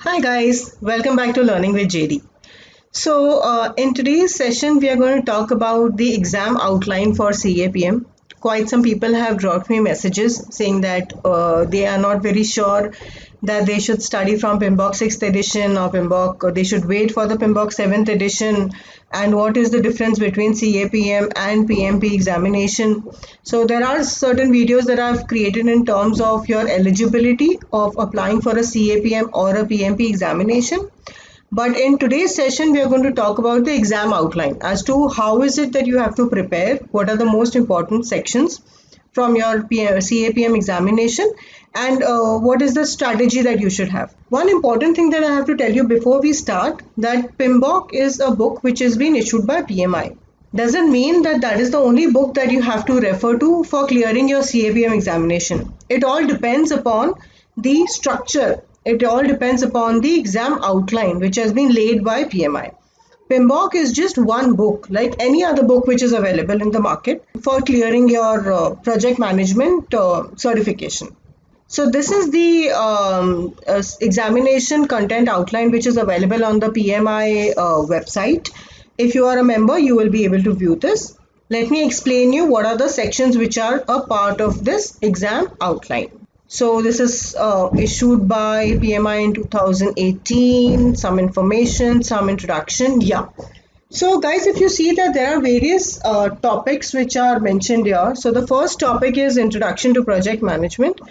Hi guys, welcome back to Learning with JD. In today's session, we are going to talk about the exam outline for CAPM. Quite some people have dropped me messages saying that they are not very sure that they should study from PMBOK 6th edition or PMBOK, or they should wait for the PMBOK 7th edition, and what is the difference between CAPM and PMP examination. So there are certain videos that I've created in terms of your eligibility of applying for a CAPM or a PMP examination. But in today's session, we are going to talk about the exam outline as to how is it that you have to prepare, what are the most important sections from your CAPM examination, and what is the strategy that you should have. One important thing that I have to tell you before we start, that PMBOK is a book which has been issued by PMI. Doesn't mean that that is the only book that you have to refer to for clearing your CAPM examination. It all depends upon the structure. It all depends upon the exam outline which has been laid by PMI. PMBOK is just one book like any other book which is available in the market for clearing your project management certification. So this is the examination content outline which is available on the PMI website. If you are a member, you will be able to view this. Let me explain you what are the sections which are a part of this exam outline. So this is issued by PMI in 2018, some information, some introduction. Yeah. So guys, if you see that there are various topics which are mentioned here. So the first topic is Introduction to Project Management.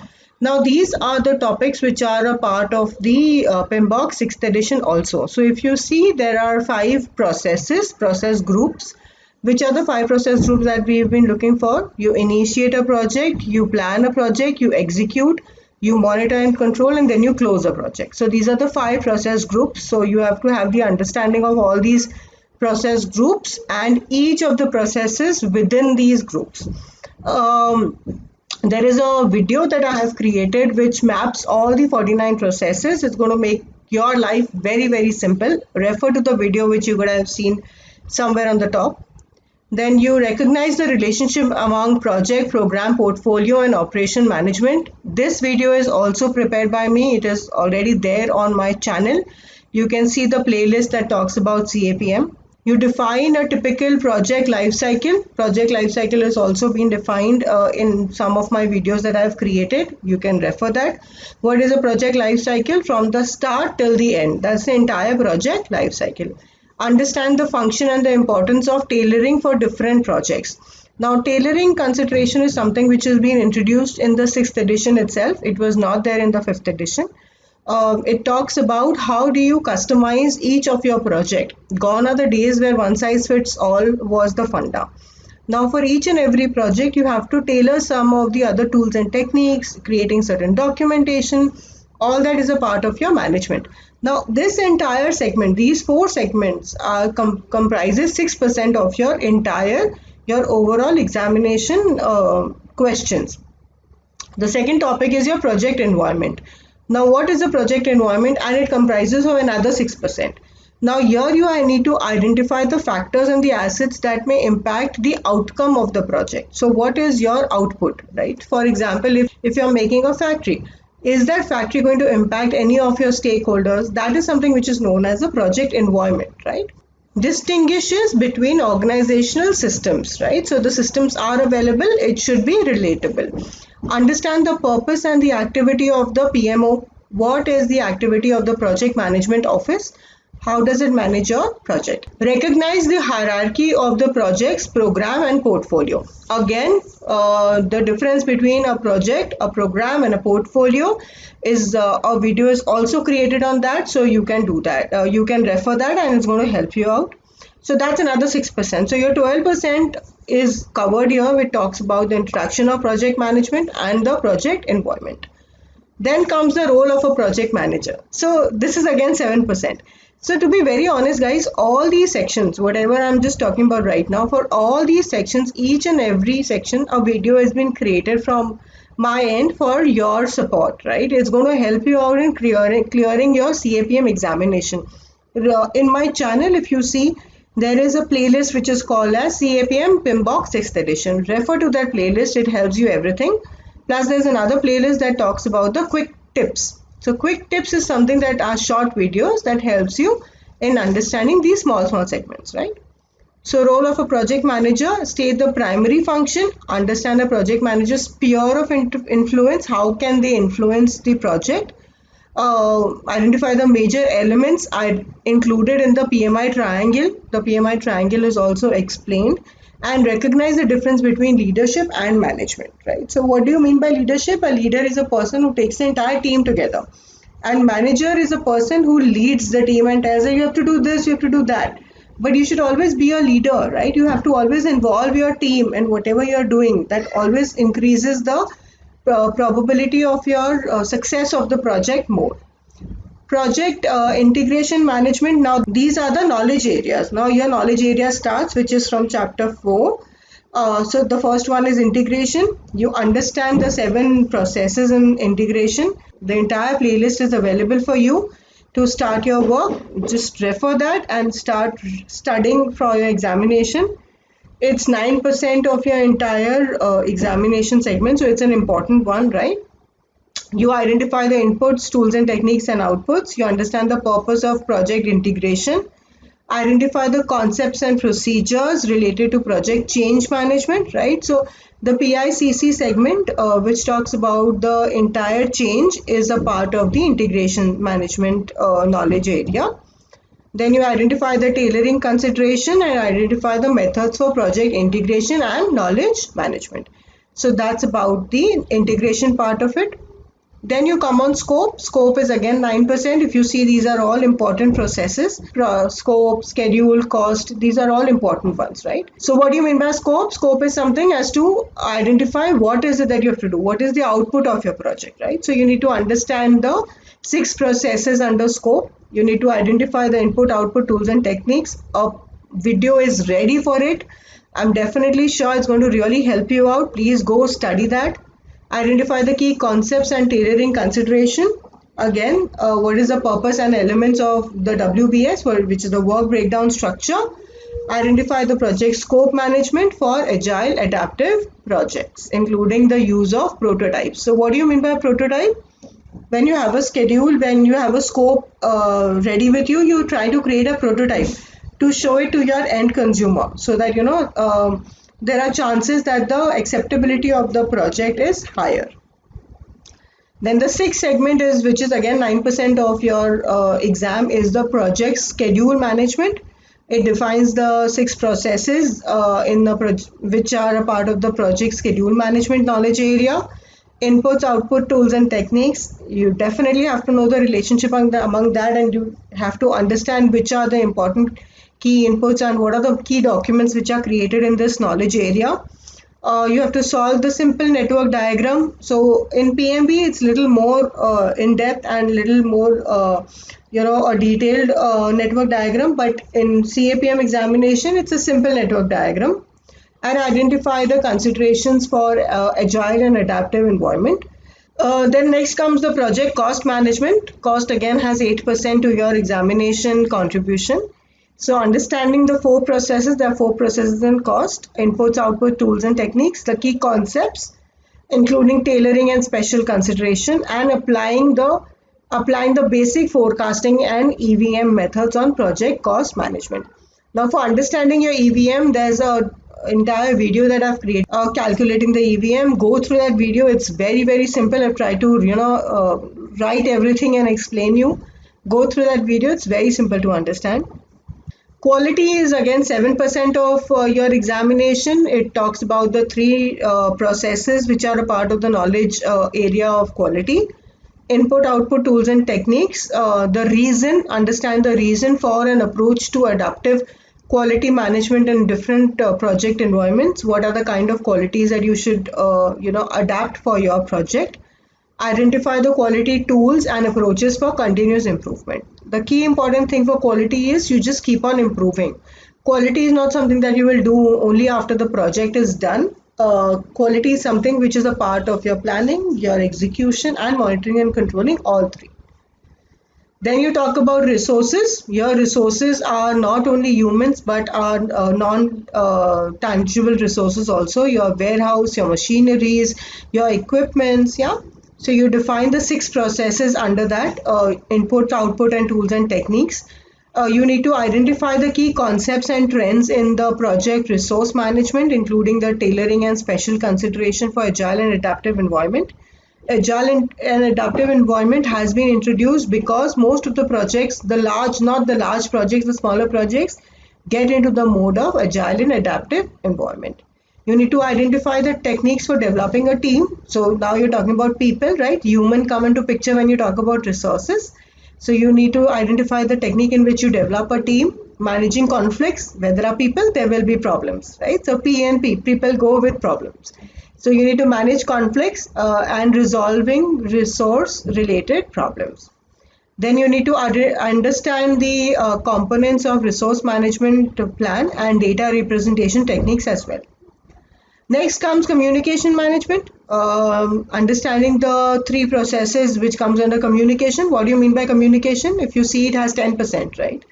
Now these are the topics which are a part of the PMBOK 6th edition also. So if you see, there are 5 process groups. Which are the 5 process groups that we've been looking for? You initiate a project, you plan a project, you execute, you monitor and control, and then you close a project. So these are the 5 process groups. So you have to have the understanding of all these process groups and each of the processes within these groups. There is a video that I have created which maps all the 49 processes. It's going to make your life very, very simple. Refer to the video which you would have seen somewhere on the top. Then you recognize the relationship among project, program, portfolio, and operation management. This video is also prepared by me. It is already there on my channel. You can see the playlist that talks about CAPM. You define a typical project life cycle. Project life cycle has also been defined in some of my videos that I have created. You can refer that. What is a project life cycle? From the start till the end. That's the entire project life cycle. Understand the function and the importance of tailoring for different projects. Now, tailoring consideration is something which has been introduced in the 6th edition itself. It was not there in the 5th edition. It talks about how do you customize each of your project. Gone are the days where one size fits all was the funda. Now, for each and every project, you have to tailor some of the other tools and techniques, creating certain documentation. All that is a part of your management. Now, this entire segment, these 4 segments comprises 6% of your overall examination questions. The second topic is your project environment. Now, what is a project environment? And it comprises of another 6%. Now, here I need to identify the factors and the assets that may impact the outcome of the project. So, what is your output, right? For example, if you're making a factory, is that factory going to impact any of your stakeholders? That is something which is known as a project environment, right? Distinguishes between organizational systems, right? So the systems are available, it should be relatable. Understand the purpose and the activity of the PMO. What is the activity of the project management office? How does it manage your project? Recognize the hierarchy of the projects, program, and portfolio. Again, the difference between a project, a program, and a portfolio is a video is also created on that. So you can do that. You can refer that and it's going to help you out. So that's another 6%. So your 12% is covered here, which talks about the introduction of project management and the project environment. Then comes the role of a project manager. So this is again 7%. So to be very honest guys, all these sections, whatever I'm just talking about right now, for all these sections, each and every section, a video has been created from my end for your support, right? It's going to help you out in clearing your CAPM examination. In my channel, if you see, there is a playlist which is called as CAPM PMBOK 6th edition. Refer to that playlist, it helps you everything. Plus there's another playlist that talks about the quick tips. So quick tips is something that are short videos that helps you in understanding these small segments, right? So role of a project manager, state the primary function, understand the project manager's sphere of influence, how can they influence the project, identify the major elements are included in the PMI triangle. The PMI triangle is also explained, and recognize the difference between leadership and management, right? So what do you mean by leadership? A leader is a person who takes the entire team together, and manager is a person who leads the team and tells them you have to do this, you have to do that. But you should always be a leader, right? You have to always involve your team in whatever you're doing. That always increases the probability of your success of the project more. Project integration management. Now these are the knowledge areas. Now your knowledge area starts, which is from chapter 4. So the first one is integration. You understand the 7 processes in integration. The entire playlist is available for you to start your work. Just refer that and start studying for your examination. It's 9% of your entire examination segment, so it's an important one, right? You identify the inputs, tools and techniques and outputs. You understand the purpose of project integration. Identify the concepts and procedures related to project change management, right? So the PICC segment, which talks about the entire change, is a part of the integration management knowledge area. Then you identify the tailoring consideration and identify the methods for project integration and knowledge management. So that's about the integration part of it. Then you come on scope. Scope is again 9%. If you see, these are all important processes. Scope, schedule, cost, these are all important ones, right? So what do you mean by scope? Scope is something as to identify what is it that you have to do. What is the output of your project, right? So you need to understand the 6 processes under scope. You need to identify the input, output, tools and techniques. A video is ready for it. I'm definitely sure it's going to really help you out. Please go study that. Identify the key concepts and tailoring consideration. Again, what is the purpose and elements of the WBS, which is the work breakdown structure. Identify the project scope management for agile adaptive projects, including the use of prototypes. So what do you mean by prototype? When you have a schedule, when you have a scope ready with you, you try to create a prototype to show it to your end consumer, so that there are chances that the acceptability of the project is higher. Then the 6th segment is, which is again 9% of your exam, is the project schedule management. It defines the 6 processes which are a part of the project schedule management knowledge area. Inputs, output, tools and techniques. You definitely have to know the relationship among that, and you have to understand which are the important key inputs and what are the key documents which are created in this knowledge area. You have to solve the simple network diagram. So in PMB it's little more in depth and little more a detailed network diagram, but in CAPM examination it's a simple network diagram. And identify the considerations for agile and adaptive environment. Then next comes the project cost management. Cost again has 8% to your examination contribution. So understanding the 4 processes, there are 4 processes in cost: inputs, output, tools and techniques, the key concepts, including tailoring and special consideration, and applying the basic forecasting and EVM methods on project cost management. Now for understanding your EVM, there's a entire video that I've created calculating the EVM. Go through that video. It's very simple. I've tried to write everything and explain you. Go through that video. It's very simple to understand. Quality is again 7% of your examination. It talks about the 3 processes which are a part of the knowledge area of quality. Input, output, tools and techniques. The reason, understand the reason for an approach to adaptive quality management in different project environments. What are the kind of qualities that you should adapt for your project? Identify the quality tools and approaches for continuous improvement. The key important thing for quality is you just keep on improving. Quality is not something that you will do only after the project is done. Quality is something which is a part of your planning, your execution and monitoring and controlling, all 3. Then you talk about resources. Your resources are not only humans but are non-tangible resources also. Your warehouse, your machineries, your equipments, yeah. So you define the 6 processes under that, input, output, and tools and techniques. You need to identify the key concepts and trends in the project resource management, including the tailoring and special consideration for agile and adaptive environment. Agile and adaptive environment has been introduced because most of the projects, not the large projects, the smaller projects, get into the mode of agile and adaptive environment. You need to identify the techniques for developing a team. So now you're talking about people, right? Human come into picture when you talk about resources. So you need to identify the technique in which you develop a team. Managing conflicts. Where there are people, there will be problems, right? So P and P, people go with problems. So you need to manage conflicts and resolving resource related problems. Then you need to understand the components of resource management plan and data representation techniques as well. Next comes communication management, understanding the 3 processes which comes under communication. What do you mean by communication? If you see, it has 10%, right?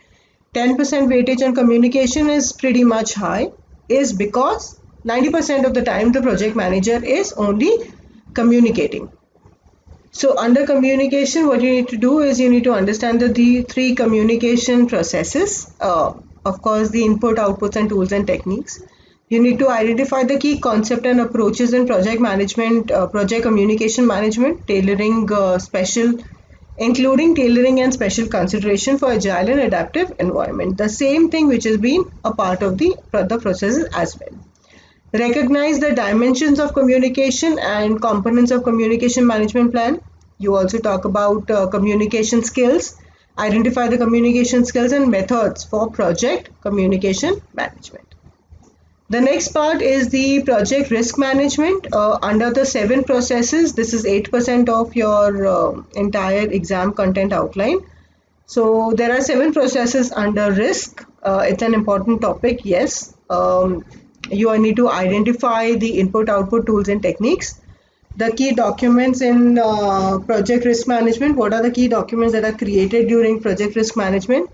10% weightage on communication is pretty much high, is because 90% of the time the project manager is only communicating. So under communication, what you need to do is you need to understand the 3 communication processes. Of course, the input, outputs, and tools and techniques. You need to identify the key concept and approaches in project management, project communication management, including tailoring and special consideration for agile and adaptive environment. The same thing which has been a part of the processes as well. Recognize the dimensions of communication and components of communication management plan. You also talk about communication skills. Identify the communication skills and methods for project communication management. The next part is the project risk management. Under the 7 processes, this is 8% of your entire exam content outline. So there are 7 processes under risk. It's an important topic, yes. You need to identify the input, output, tools and techniques. The key documents in project risk management. What are the key documents that are created during project risk management?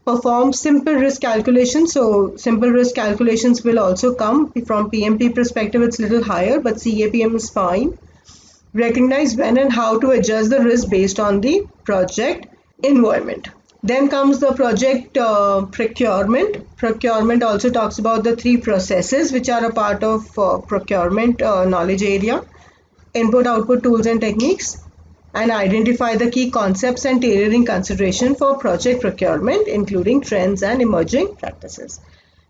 Perform simple risk calculations. So simple risk calculations will also come from PMP perspective. It's a little higher, but CAPM is fine. Recognize when and how to adjust the risk based on the project environment. Then comes the project procurement. Procurement also talks about the 3 processes which are a part of procurement knowledge area. Input, output, tools and techniques, and identify the key concepts and tailoring consideration for project procurement, including trends and emerging practices.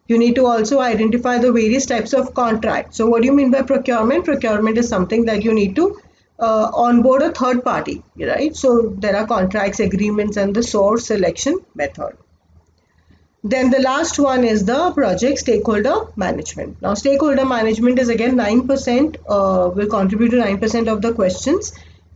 You need to also identify the various types of contracts. So what do you mean by procurement? Procurement is something that you need to onboard a third party, right? So there are contracts, agreements, and the source selection method. Then the last one is the project stakeholder management. Now stakeholder management is again 9%, will contribute to 9% of the questions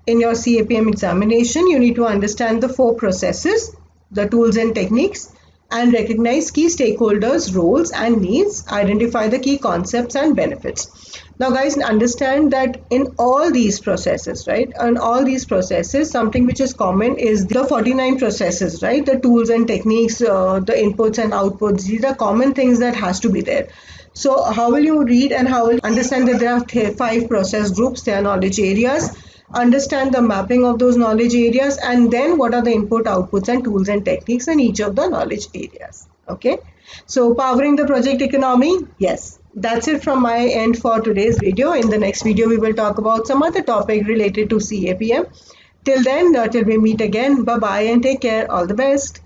in your CAPM examination. You need to understand the 4 processes, the tools and techniques, and recognize key stakeholders' roles and needs, identify the key concepts and benefits. Now guys, understand that in all these processes, right, in all these processes, something which is common is the 49 processes, right, the tools and techniques, the inputs and outputs. These are common things that has to be there. So how will you read and how will you understand that there are 5 process groups, there are knowledge areas, understand the mapping of those knowledge areas, and then what are the input, outputs and tools and techniques in each of the knowledge areas. Okay, so powering the project economy, yes. That's it from my end for today's video. In the next video, we will talk about some other topic related to CAPM. Till then, till we meet again, bye-bye and take care. All the best.